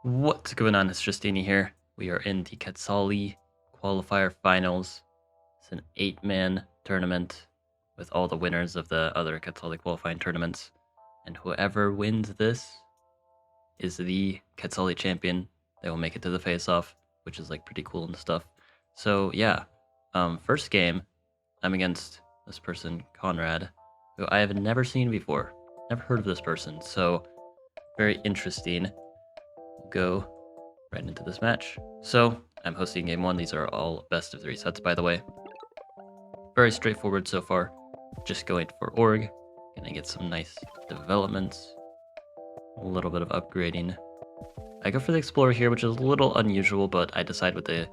What's going on? It's Justeeni here. We are in the Quetzali qualifier finals. It's an 8-man tournament with all the winners of the other Quetzali qualifying tournaments. And whoever wins this is the Quetzali champion. They will make it to the face-off, which is like pretty cool and stuff. So yeah, first game, I'm against this person, Conrad, who I have never seen before. Never heard of this person, so very interesting. We'll go right into this match. So I'm hosting game 1. These are all best of 3 sets, by the way. Very straightforward so far. Just going for org. Gonna get some nice developments. A little bit of upgrading. I go for the explorer here, which is a little unusual, but I decide with the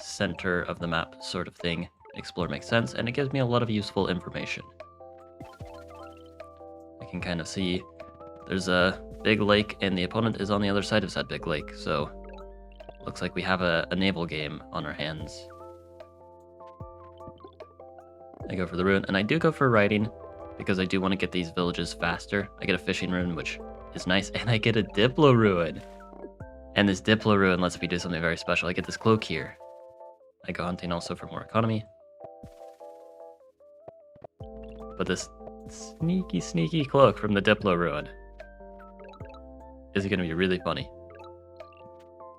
center of the map sort of thing. Explorer makes sense, and it gives me a lot of useful information. I can kind of see there's a big lake, and the opponent is on the other side of that big lake, so looks like we have a naval game on our hands. I go for the rune, and I do go for riding because I do want to get these villages faster. I get a fishing rune, which is nice, and I get a Diplo rune. And this Diplo rune lets me do something very special. I get this cloak here. I go hunting also for more economy. But this sneaky cloak from the Diplo rune is going to be really funny.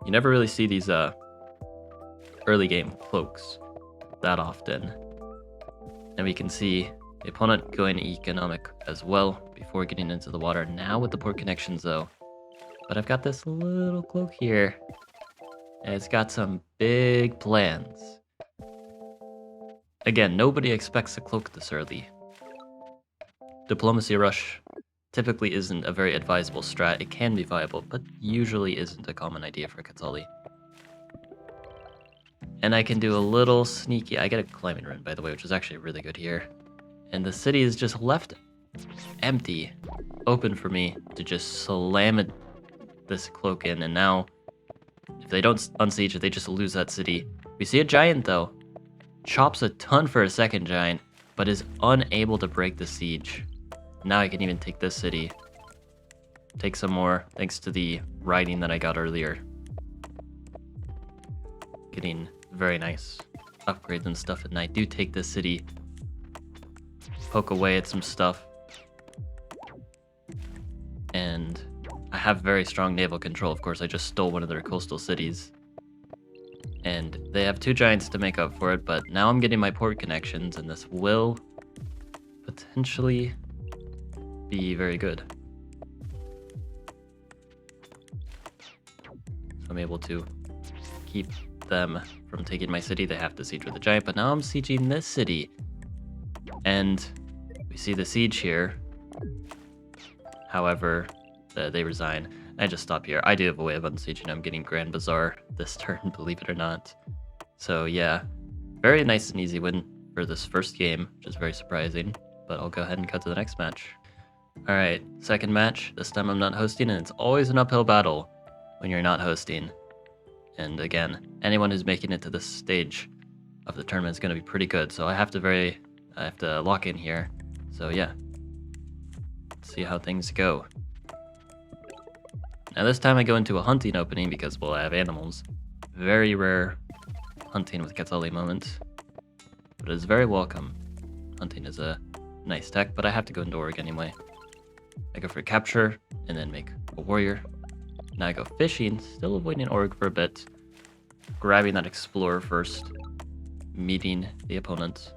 You never really see these early game cloaks that often. And we can see the opponent going economic as well before getting into the water. Now with the port connections though. But I've got this little cloak here. And it's got some big plans. Again, nobody expects a cloak this early. Diplomacy rush typically isn't a very advisable strat. It can be viable, but usually isn't a common idea for Quetzali. And I can do a little sneaky... I get a climbing rune, by the way, which is actually really good here. And the city is just left empty, open for me to just slam this cloak in. And now, if they don't unsiege it, they just lose that city. We see a giant, though. Chops a ton for a second giant, but is unable to break the siege. Now I can even take this city. Take some more, thanks to the riding that I got earlier. Getting very nice upgrades and stuff, and I do take this city. Poke away at some stuff. And I have very strong naval control, of course. I just stole one of their coastal cities. And they have 2 giants to make up for it, but now I'm getting my port connections, and this will potentially be very good. So I'm able to keep them from taking my city. They have to siege with a giant, but now I'm sieging this city. And we see the siege here. However, they resign. I just stop here. I do have a way of unsieging. I'm getting Grand Bazaar this turn, believe it or not. So yeah, very nice and easy win for this first game, which is very surprising. But I'll go ahead and cut to the next match. Alright, second match. This time I'm not hosting, and it's always an uphill battle when you're not hosting. And again, anyone who's making it to this stage of the tournament is going to be pretty good. So I have to lock in here. So yeah, let's see how things go. Now this time I go into a hunting opening because, well, I have animals. Very rare hunting with Quetzali moment, but it is very welcome. Hunting is a nice tech, but I have to go into org anyway. I go for capture and then make a warrior. Now I go fishing, still avoiding org for a bit. Grabbing that explorer first, meeting the opponent.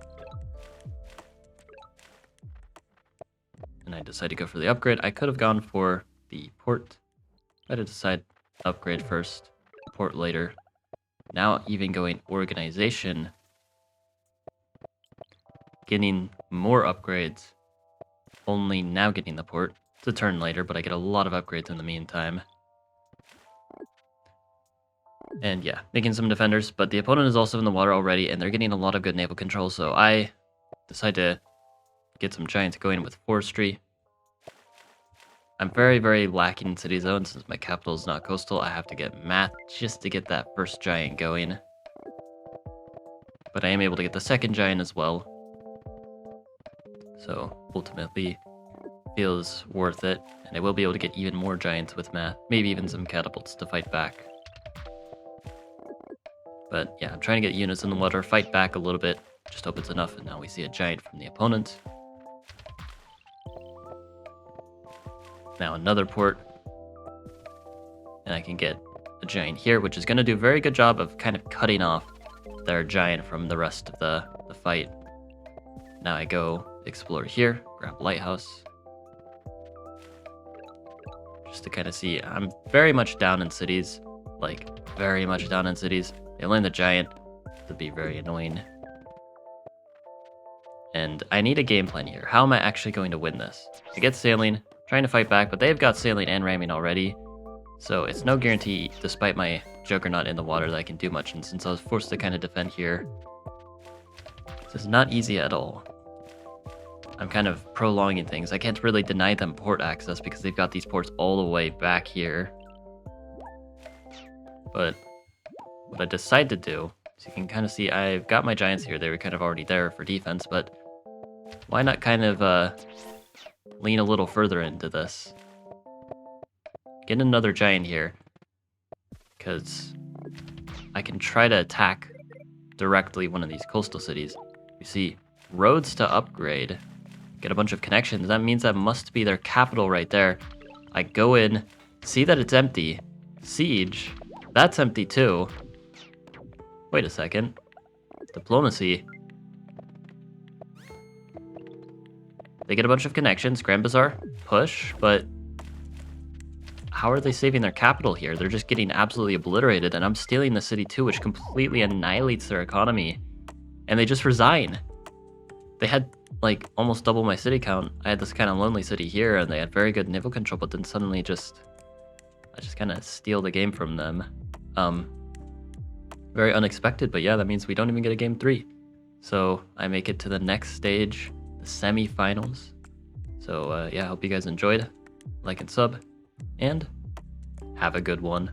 And I decide to go for the upgrade. I could have gone for the port. I had to decide upgrade first, port later. Now even going organization, getting more upgrades, only now getting the port. It's a turn later, but I get a lot of upgrades in the meantime. And yeah, making some defenders, but the opponent is also in the water already, and they're getting a lot of good naval control, so I decide to get some giants going with forestry. I'm very lacking in city zones. Since my capital is not coastal, I have to get math just to get that first giant going. But I am able to get the second giant as well. So ultimately, feels worth it, and I will be able to get even more giants with math, maybe even some catapults to fight back. But yeah, I'm trying to get units in the water, fight back a little bit, just hope it's enough, and now we see a giant from the opponent. Now another port, and I can get a giant here, which is going to do a very good job of kind of cutting off their giant from the rest of the fight. Now I go explore here, grab lighthouse, just to kind of see. I'm very much down in cities, like very much down in cities. They land the giant to be very annoying. And I need a game plan here. How am I actually going to win this? I get sailing, trying to fight back, but they've got sailing and ramming already. So it's no guarantee, despite my juggernaut in the water, that I can do much. And since I was forced to kind of defend here, this is not easy at all. I'm kind of prolonging things. I can't really deny them port access because they've got these ports all the way back here. But what I decide to do, so you can kind of see I've got my giants here. They were kind of already there for defense, but why not kind of lean a little further into this? Get another giant here, because I can try to attack directly one of these coastal cities. You see, roads to upgrade, get a bunch of connections. That means that must be their capital right there. I go in, see that it's empty. Siege, that's empty too. Wait a second. Diplomacy. They get a bunch of connections. Grand Bazaar, push, but how are they saving their capital here? They're just getting absolutely obliterated, and I'm stealing the city too, which completely annihilates their economy. And they just resign. They had like almost double my city count. I had this kind of lonely city here, and they had very good naval control, but then suddenly I just kind of steal the game from them. Very unexpected, but yeah, that means we don't even get a game 3. So I make it to the next stage, the semifinals. So yeah, I hope you guys enjoyed. Like and sub, and have a good one.